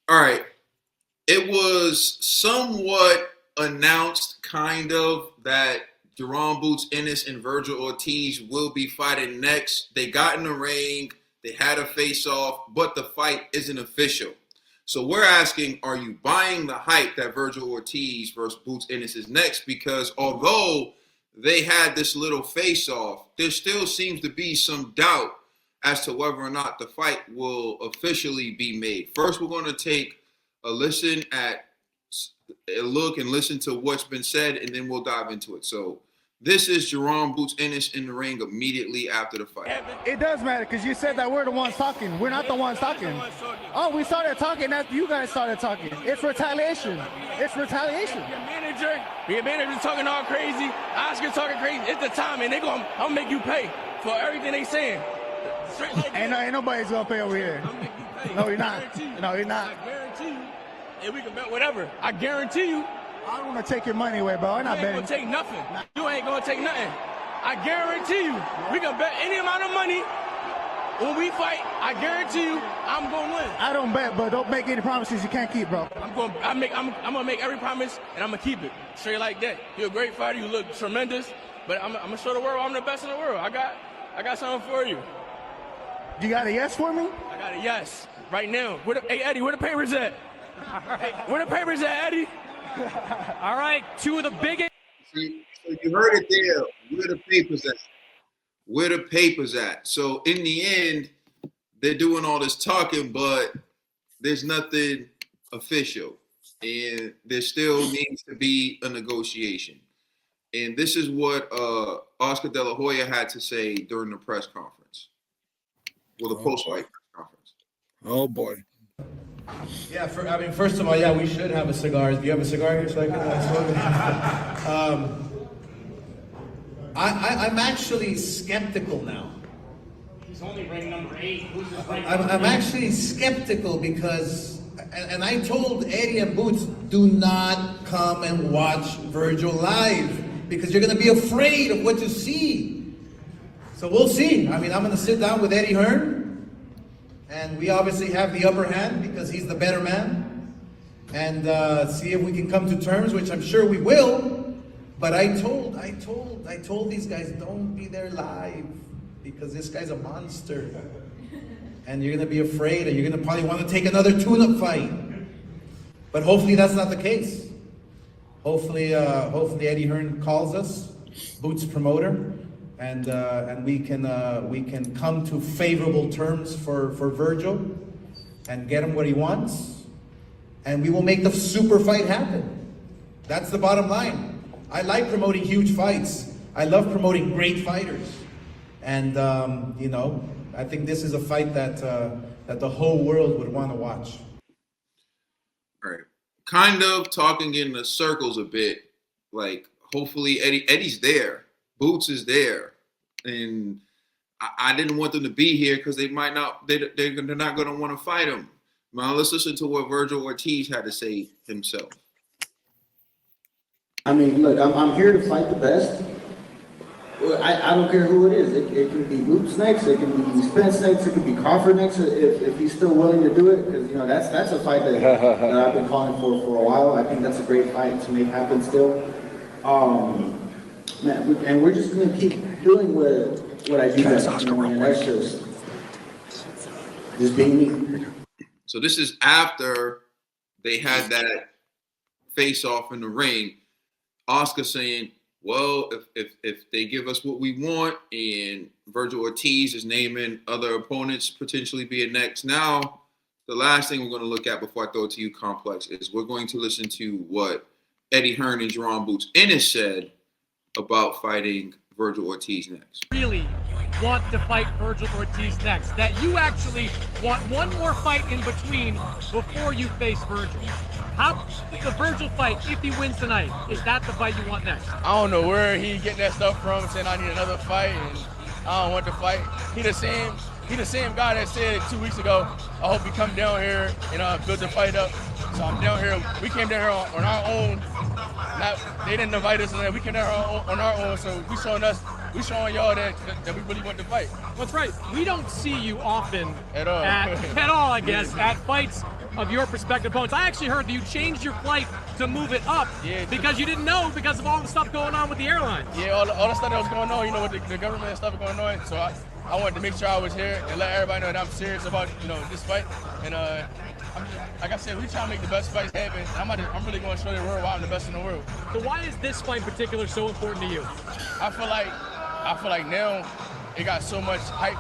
All right. It was somewhat announced, kind of, that Jaron Boots Ennis and Vergil Ortiz will be fighting next. They got in the ring. They had a face-off, but the fight isn't official. So we're asking, are you buying the hype that Vergil Ortiz versus Boots Ennis is next? Because although they had this little face-off, there still seems to be some doubt as to whether or not the fight will officially be made. First, we're going to take a listen at a look and listen to what's been said, and then we'll dive into it. So this is Jaron Boots Ennis in the ring immediately after the fight. It does matter because you said that we're the ones talking. We're not the ones talking. Oh, we started talking after you guys started talking. It's retaliation. It's retaliation. Your manager talking all crazy. Oscar talking crazy. It's the time, and I'll make you pay for everything they saying. Like ain't nobody's gonna pay over here. No, you're not. No, you're not. I guarantee you. And we can bet whatever. I guarantee you. I don't want to take your money away, bro. I'm not betting. You ain't gonna take nothing. You ain't gonna take nothing. I guarantee you. We can bet any amount of money. When we fight, I guarantee you, I'm gonna win. I don't bet, but don't make any promises you can't keep, bro. I'm gonna make every promise, and I'm gonna keep it straight like that. You're a great fighter. You look tremendous, but I'm gonna show the world I'm the best in the world. I got something for you. You got a yes for me? I got a yes right now. Hey Eddie, where the papers at? Hey, where the papers at, Eddie? All right, two of the biggest. So you heard it there. Where the papers at? Where the papers at? So in the end, they're doing all this talking, but there's nothing official, and there still needs to be a negotiation. And this is what Oscar De La Hoya had to say during the press conference. Well, the post-fight press conference. Oh boy. Yeah, first of all, yeah, we should have a cigar. Do you have a cigar here so I can smoke it? I'm actually skeptical now. He's only ranked number 8. Who's his rank? I'm actually skeptical because, and I told Eddie and Boots, do not come and watch Vergil live because you're going to be afraid of what you see. So we'll see. I'm going to sit down with Eddie Hearn, and we obviously have the upper hand because he's the better man, and see if we can come to terms, which I'm sure we will. But I told these guys, don't be there live because this guy's a monster, and you're gonna be afraid, and you're gonna probably want to take another tune-up fight. But hopefully that's not the case. Hopefully Eddie Hearn calls us, Boots promoter. And we can come to favorable terms for Vergil and get him what he wants, and we will make the super fight happen. That's the bottom line. I like promoting huge fights. I love promoting great fighters, and I think this is a fight that the whole world would want to watch. All right, kind of talking in the circles a bit. Like hopefully Eddie's there. Boots is there, and I didn't want them to be here because they might not. They're not going to want to fight him. Now let's listen to what Vergil Ortiz had to say himself. I mean, look, I'm here to fight the best. I don't care who it is. It can be Boots next. It can be Spence next. It can be Crawford next. If he's still willing to do it, because that's a fight that I've been calling for a while. I think that's a great fight to make happen still. Man, and we're just going to keep doing what I do best. And that's just being me. So this is after they had that face-off in the ring. Oscar saying, well, if they give us what we want, and Vergil Ortiz is naming other opponents potentially being next. Now, the last thing we're going to look at before I throw it to you, Complex, is we're going to listen to what Eddie Hearn and Jaron Boots Ennis said about fighting Vergil Ortiz next. Really want to fight Vergil Ortiz next. That you actually want one more fight in between before you face Vergil. How the Vergil fight, if he wins tonight, is that the fight you want next? I don't know where he getting that stuff from, saying I need another fight and I don't want to fight. He the same guy that said 2 weeks ago, I hope you come down here and build the fight up. So I'm down here. We came down here on our own. They didn't invite us, and we came down here on our own. So we showing us we showing y'all that we really want to fight. That's right. We don't see you often At all. at all, I guess, at fights of your prospective opponents. I actually heard that you changed your flight to move it up because you didn't know because of all the stuff going on with the airline. Yeah, all the stuff that was going on, with the government and stuff going on. So I wanted to make sure I was here and let everybody know that I'm serious about, this fight. And like I said, we trying to make the best fights happen. I'm really going to show the world why I'm the best in the world. So why is this fight in particular so important to you? I feel like now it got so much hype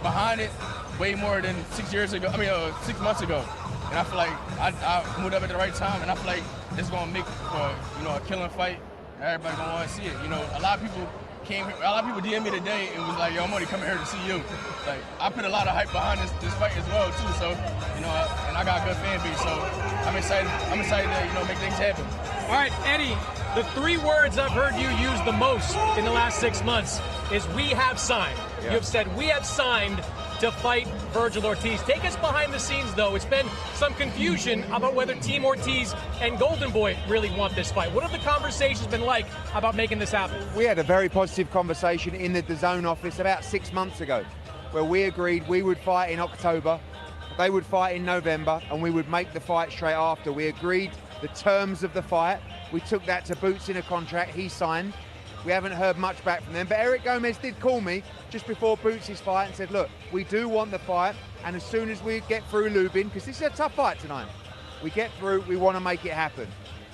behind it, way more than 6 months ago. And I feel like I moved up at the right time, and I feel like it's gonna make for a killing fight. Everybody gonna want to see it. A lot of people came here. A lot of people DM me today and was like, "Yo, I'm only coming here to see you." Like, I put a lot of hype behind this fight as well too. So, and I got a good fan base. So I'm excited. I'm excited to make things happen. All right, Eddie. The 3 words I've heard you use the most in the last 6 months is "we have signed." Yeah. You have said "we have signed" to fight Vergil Ortiz. Take us behind the scenes, though. It's been some confusion about whether Team Ortiz and Golden Boy really want this fight. What have the conversations been like about making this happen? We had a very positive conversation in the DAZN office about 6 months ago, where we agreed we would fight in October, they would fight in November, and we would make the fight straight after. We agreed the terms of the fight. We took that to Boots in a contract. He signed. We haven't heard much back from them, but Eric Gomez did call me just before Boots' fight and said, look, we do want the fight, and as soon as we get through Lubin, because this is a tough fight tonight, we get through, we want to make it happen.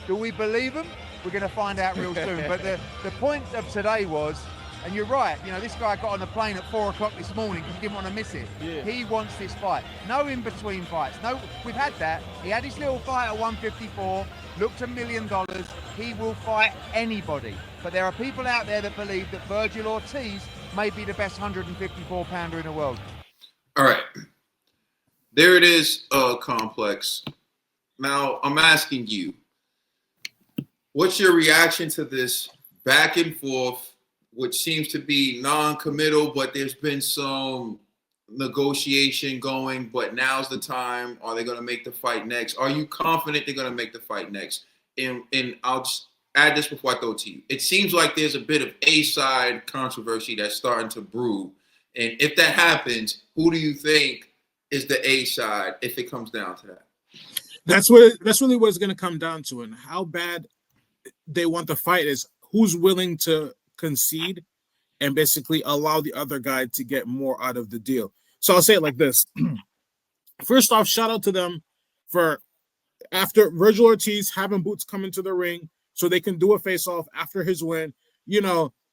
Do we believe them? We're going to find out real soon. But the point of today was, and you're right, this guy got on the plane at 4 o'clock this morning because he didn't want to miss it. Yeah. He wants this fight. No in-between fights. No, we've had that. He had his little fight at 154, looked $1 million. He will fight anybody. But there are people out there that believe that Vergil Ortiz may be the best 154-pounder in the world. All right. There it is, Complex. Now, I'm asking you, what's your reaction to this back and forth, which seems to be non-committal, but there's been some negotiation going, but now's the time. Are they going to make the fight next? Are you confident they're going to make the fight next? And I'll just add this before I throw it to you. It seems like there's a bit of A-side controversy that's starting to brew. And if that happens, who do you think is the A-side if it comes down to that? That's really what it's going to come down to. And how bad they want the fight is who's willing to concede and basically allow the other guy to get more out of the deal. So I'll say it like this. First off, shout out to them for after Vergil Ortiz having Boots come into the ring so they can do a face-off after his win.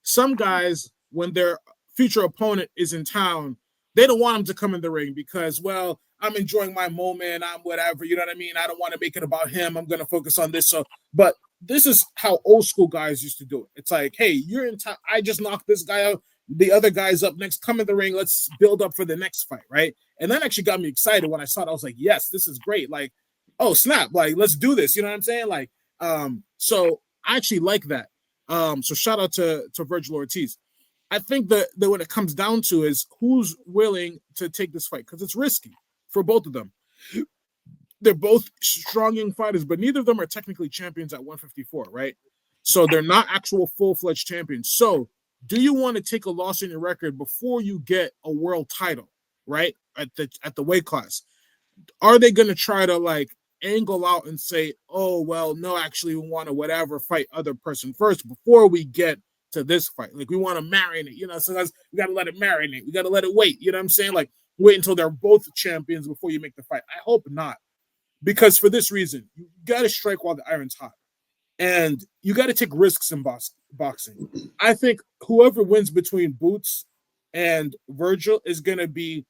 Some guys, when their future opponent is in town, they don't want him to come in the ring because, well, I'm enjoying my moment. I'm whatever. You know what I mean? I don't want to make it about him. I'm going to focus on this. But this is how old school guys used to do it. It's like, hey, you're in town. I just knocked this guy out. The other guy's up next. Come in the ring. Let's build up for the next fight, right? And that actually got me excited when I saw it. I was like, yes, this is great. Like, oh, snap. Like, let's do this. You know what I'm saying? Like, so I actually like that. So shout out to Vergil Ortiz. I think that what it comes down to is who's willing to take this fight because it's risky for both of them. They're both strong young fighters, but neither of them are technically champions at 154, right? So they're not actual full-fledged champions. So do you want to take a loss in your record before you get a world title, right? At the weight class? Are they going to try to like angle out and say, oh, well, no, actually we want to whatever fight other person first before we get to this fight? Like we want to marinate, so we got to let it marinate. We got to let it wait. You know what I'm saying? Like wait until they're both champions before you make the fight. I hope not. Because for this reason, you got to strike while the iron's hot. And you got to take risks in boxing. I think whoever wins between Boots and Vergil is going to be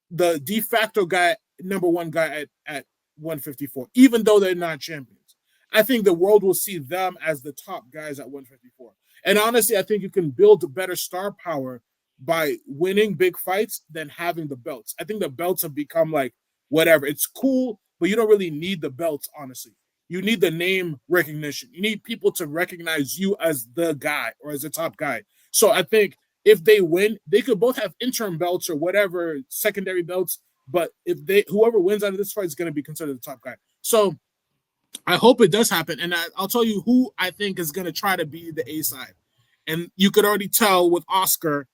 the de facto guy, number one guy at 154, even though they're not champions. I think the world will see them as the top guys at 154. And honestly, I think you can build better star power by winning big fights than having the belts. I think the belts have become like whatever. It's cool, but you don't really need the belts, honestly. You need the name recognition. You need people to recognize you as the guy or as the top guy. So I think if they win, they could both have interim belts or whatever, secondary belts. But whoever wins out of this fight is going to be considered the top guy. So I hope it does happen. And I'll tell you who I think is going to try to be the A side. And you could already tell with Oscar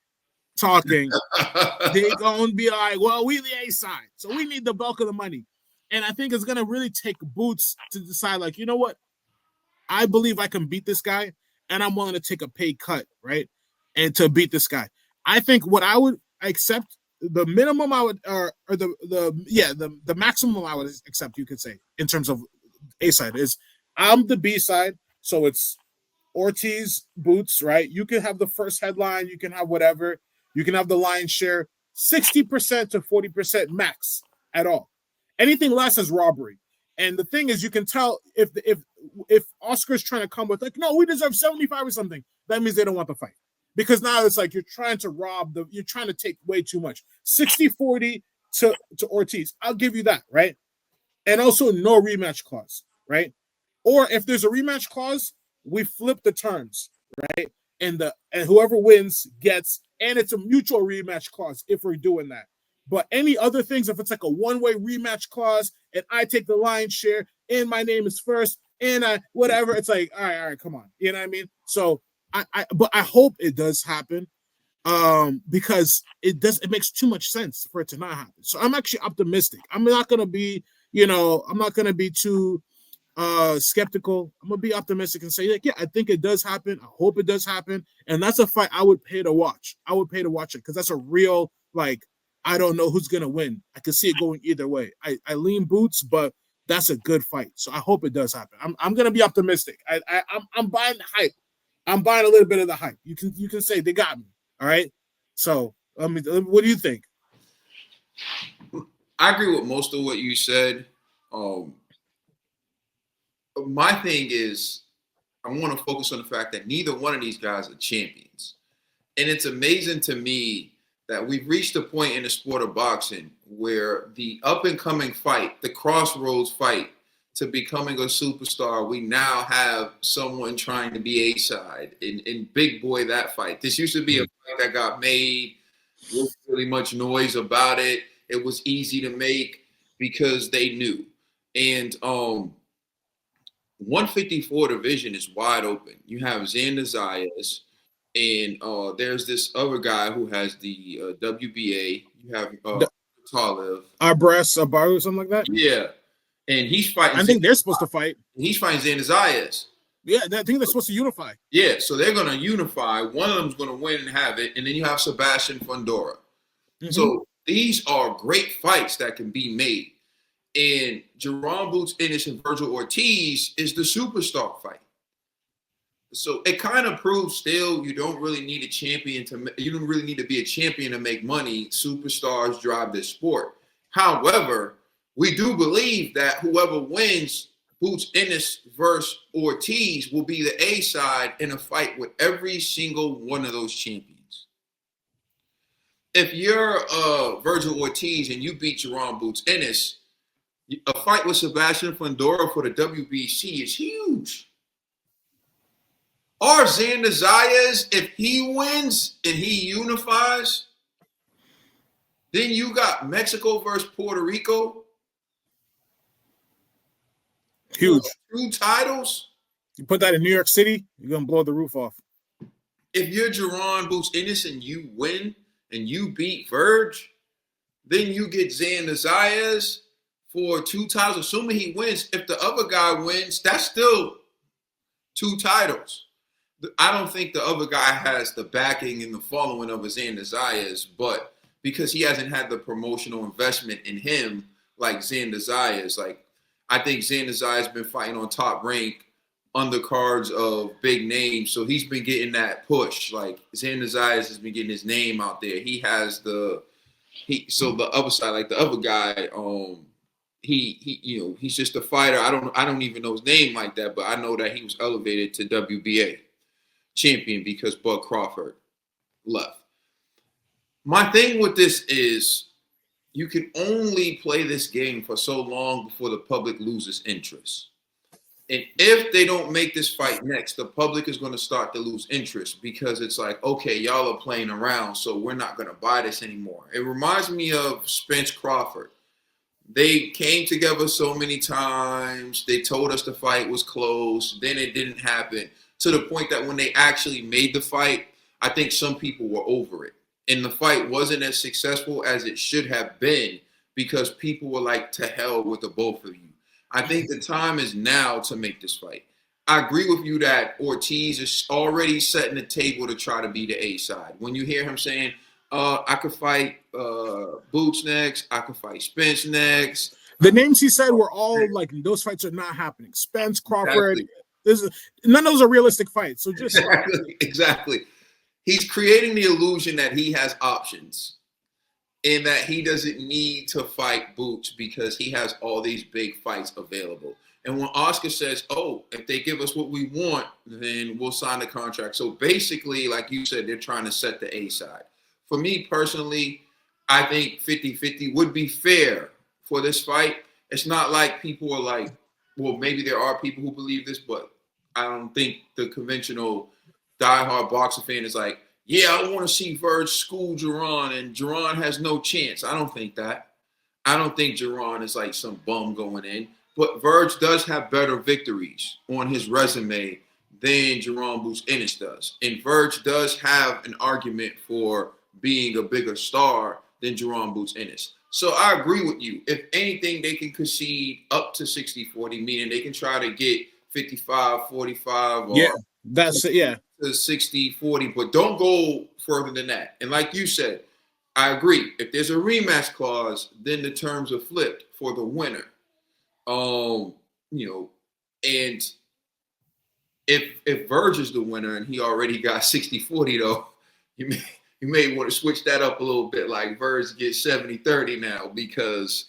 talking, they going to be like, well, we the A side, so we need the bulk of the money. And I think it's going to really take Boots to decide, like, you know what? I believe I can beat this guy, and I'm willing to take a pay cut, right? And to beat this guy. I think what I would accept, the minimum I would, or the maximum I would accept, you could say, in terms of A side, is I'm the B side, so it's Ortiz, Boots, right? You can have the first headline, you can have whatever, you can have the lion's share, 60% to 40% max at all. Anything less is robbery. And the thing is, you can tell if Oscar's trying to come with, like, no, we deserve 75 or something, that means they don't want the fight. Because now it's like you're trying to you're trying to take way too much. 60-40 to Ortiz. I'll give you that, right? And also no rematch clause, right? Or if there's a rematch clause, we flip the terms, right? And whoever wins gets, and it's a mutual rematch clause if we're doing that. But any other things, if it's like a one-way rematch clause and I take the lion's share and my name is first and whatever, it's like, all right, come on. You know what I mean? So but I hope it does happen because it makes too much sense for it to not happen. So I'm actually optimistic. I'm not going to be, I'm not going to be too skeptical. I'm going to be optimistic and say, like, yeah, I think it does happen. I hope it does happen. And that's a fight I would pay to watch. I would pay to watch it because that's a real, like, I don't know who's going to win. I can see it going either way. I lean Boots, but that's a good fight. So I hope it does happen. I'm going to be optimistic. I'm buying the hype. I'm buying a little bit of the hype. You can say they got me. All right. So I mean, what do you think? I agree with most of what you said. My thing is, I want to focus on the fact that neither one of these guys are champions, and it's amazing to me that we've reached a point in the sport of boxing where the up and coming fight, the crossroads fight, to becoming a superstar, we now have someone trying to be A-side and big boy that fight. This used to be a fight that got made, wasn't really much noise about it. It was easy to make because they knew. And 154 division is wide open. You have Xander Zayas, and there's this other guy who has the WBA. You have Talib. Arbres, Abaru, something like that? Yeah. And he's fighting. I think they're supposed to fight. He's fighting Xander Zayas. Yeah, I think they're supposed to unify. Yeah, so they're going to unify. One of them's going to win and have it. And then you have Sebastian Fundora. Mm-hmm. So these are great fights that can be made. And Jaron Boots Ennis and Vergil Ortiz is the superstar fight. So it kind of proves still you don't really need a champion you don't really need to be a champion to make money. Superstars drive this sport. However, we do believe that whoever wins Boots Ennis versus Ortiz will be the A side in a fight with every single one of those champions. If you're Vergil Ortiz and you beat Jaron Boots Ennis, a fight with Sebastian Fundora for the WBC is huge. Or Xander Zayas, if he wins and he unifies, then you got Mexico versus Puerto Rico. Huge. 2 titles. You put that in New York City, you're going to blow the roof off. If you're Jaron Boots Ennis and you win and you beat Verge, then you get Xander Zayas for 2 titles, assuming he wins. If the other guy wins, that's still 2 titles. I don't think the other guy has the backing and the following of a Xander Zayas, but because he hasn't had the promotional investment in him like Xander Zayas, like, I think Xander Zayas has been fighting on Top Rank undercards of big names, so he's been getting that push. Like, Xander Zayas has been getting his name out there. He has so the other side, like the other guy, he's just a fighter. I don't even know his name like that, but I know that he was elevated to WBA champion because Bud Crawford left. My thing with this is, you can only play this game for so long before the public loses interest. And if they don't make this fight next, the public is going to start to lose interest because it's like, okay, y'all are playing around, so we're not going to buy this anymore. It reminds me of Spence Crawford. They came together so many times. They told us the fight was close. Then it didn't happen. to the point that when they actually made the fight, I think some people were over it. And the fight wasn't as successful as it should have been because people were like, to hell with the both of you. I think the time is now to make this fight. I agree with you that Ortiz is already setting the table to try to be the A side. When you hear him saying, I could fight Boots next, I could fight Spence next. The names he said were all like, those fights are not happening. Spence, Crawford, none of those are realistic fights. So just exactly. He's creating the illusion that he has options and that he doesn't need to fight Boots because he has all these big fights available. And when Oscar says, oh, if they give us what we want, then we'll sign the contract. So basically, like you said, they're trying to set the A side. For me personally, I think 50-50 would be fair for this fight. It's not like people are like, well, maybe there are people who believe this, but I don't think the conventional diehard boxing fan is like, yeah, I want to see Verge school Jaron, and Jaron has no chance. I don't think that. I don't think Jaron is like some bum going in. But Verge does have better victories on his resume than Jaron Boots Ennis does. And Verge does have an argument for being a bigger star than Jaron Boots Ennis. So I agree with you. If anything, they can concede up to 60-40, meaning they can try to get 55-45 or that's it, yeah. 60-40, but don't go further than that. And like you said, I agree. If there's a rematch clause, then the terms are flipped for the winner. And if Verge is the winner and he already got 60-40 though, you may want to switch that up a little bit, like Verge gets 70-30 now because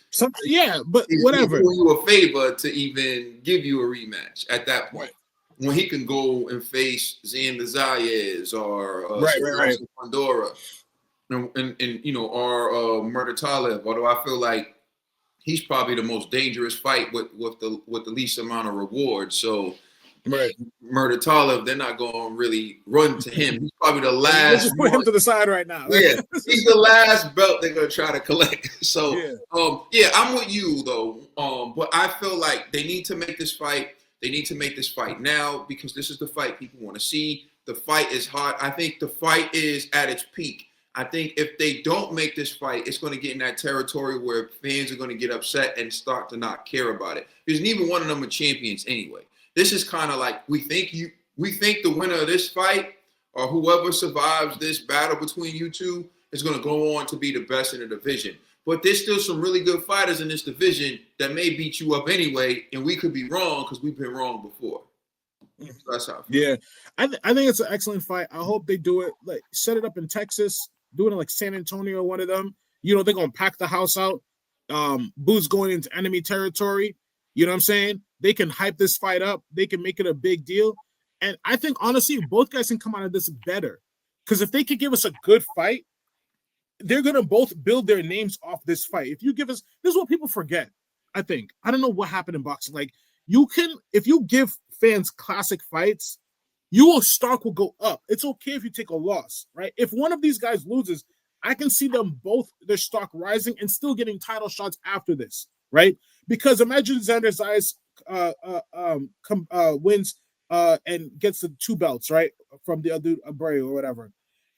but whatever. He's doing you a favor to even give you a rematch at that point. When he can go and face Zan Zayas or Pandora and or Murder Talib, although I feel like he's probably the most dangerous fight with the least amount of reward. So Murder Talib, they're not going to really run to him. He's probably the last. Just put him to the side right now. Yeah, he's the last belt they're going to try to collect. So, I'm with you, though. But I feel like they need to make this fight. They need to make this fight now because this is the fight people want to see. The fight is hot. I think the fight is at its peak. I think if they don't make this fight, it's going to get in that territory where fans are going to get upset and start to not care about it. Because neither one of them are champions anyway. This is kind of like we think the winner of this fight or whoever survives this battle between you two is going to go on to be the best in the division. But there's still some really good fighters in this division that may beat you up anyway, and we could be wrong because we've been wrong before. So that's how I feel. Yeah, I think it's an excellent fight. I hope they do it, like set it up in Texas, do it in like San Antonio, one of them. They're going to pack the house out. Boots going into enemy territory. You know what I'm saying? They can hype this fight up. They can make it a big deal. And I think, honestly, both guys can come out of this better. Because if they could give us a good fight, they're going to both build their names off this fight. If you give us, this is what people forget, I think. I don't know what happened in boxing. Like, if you give fans classic fights, stock will go up. It's okay if you take a loss, right? If one of these guys loses, I can see them both, their stock rising and still getting title shots after this, right? Because imagine Xander Zayas wins and gets the 2 belts, right? From the other Abreu or whatever.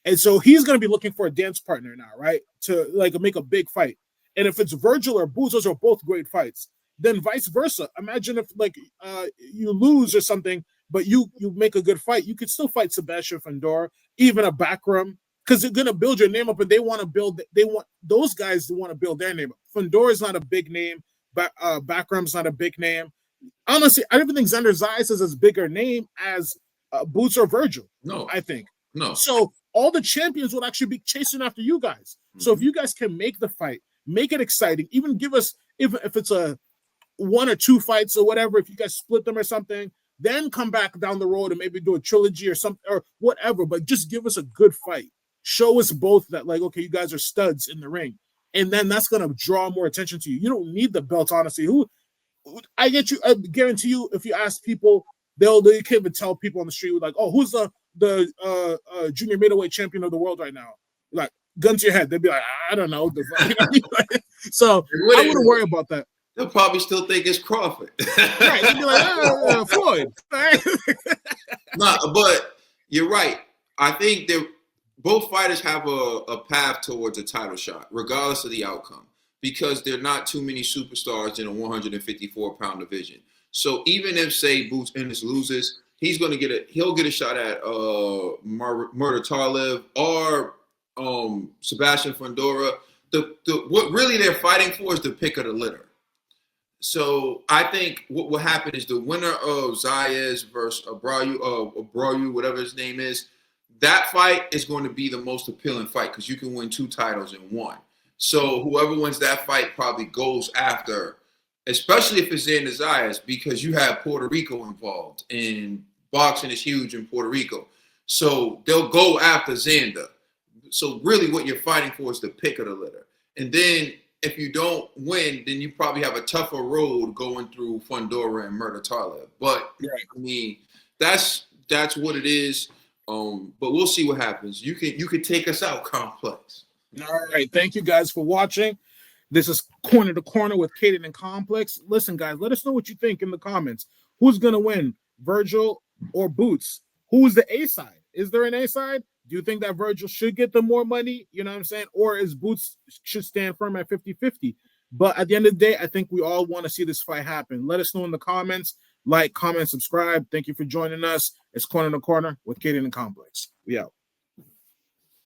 And so he's going to be looking for a dance partner now, right? To like make a big fight. And if it's Vergil or Boots, those are both great fights. Then vice versa. Imagine if like you lose or something, but you make a good fight. You could still fight Sebastian Fundora, even a Backram, because they're going to build your name up, and they want those guys to want to build their name up. Fundora is not a big name, but Backram's not a big name. Honestly, I don't think Xander Zayas is as big a name as Boots or Vergil. No, I think no. So all the champions would actually be chasing after you guys. Mm-hmm. So if you guys can make the fight, make it exciting, even give us if it's a 1 or 2 fights or whatever, if you guys split them or something, then come back down the road and maybe do a trilogy or something or whatever, but just give us a good fight. Show us both that, like, okay, you guys are studs in the ring. And then that's going to draw more attention to you. You don't need the belt, honestly. I guarantee you, if you ask people, they can't even tell people on the street, like, oh, who's the junior middleweight champion of the world right now? Like, gun to your head. They'd be like, I don't know. So I wouldn't worry about that. they'll probably still think it's Crawford. Right? They'd be like, Floyd. Nah, but you're right. I think that both fighters have a path towards a title shot, regardless of the outcome, because there are not too many superstars in a 154-pound division. So even if, say, Boots Ennis loses, he'll get a shot at Murder Tarlev or Sebastian Fundora. What really they're fighting for is the pick of the litter. So I think what will happen is the winner of Zayas versus Abreu, whatever his name is, that fight is going to be the most appealing fight because you can win 2 titles in one. So whoever wins that fight probably goes after, especially if it's in Zayas, because you have Puerto Rico involved, and boxing is huge in Puerto Rico. So they'll go after Xander. So really what you're fighting for is the pick of the litter. And then if you don't win, then you probably have a tougher road going through Fundora and Murder Tarlev. But I mean, that's what it is. But we'll see what happens. You can take us out, Complex. All right. Thank you guys for watching. This is Corner to Corner with Kaden and Complex. Listen, guys, let us know what you think in the comments. Who's gonna win, Vergil or Boots? Who's the A side? Is there an A side? Do you think that Vergil should get the more money? You know what I'm saying? Or is Boots should stand firm at 50-50? But at the end of the day, I think we all want to see this fight happen. Let us know in the comments. Like, comment, subscribe. Thank you for joining us. It's Corner to Corner with Kaden and Complex. We out.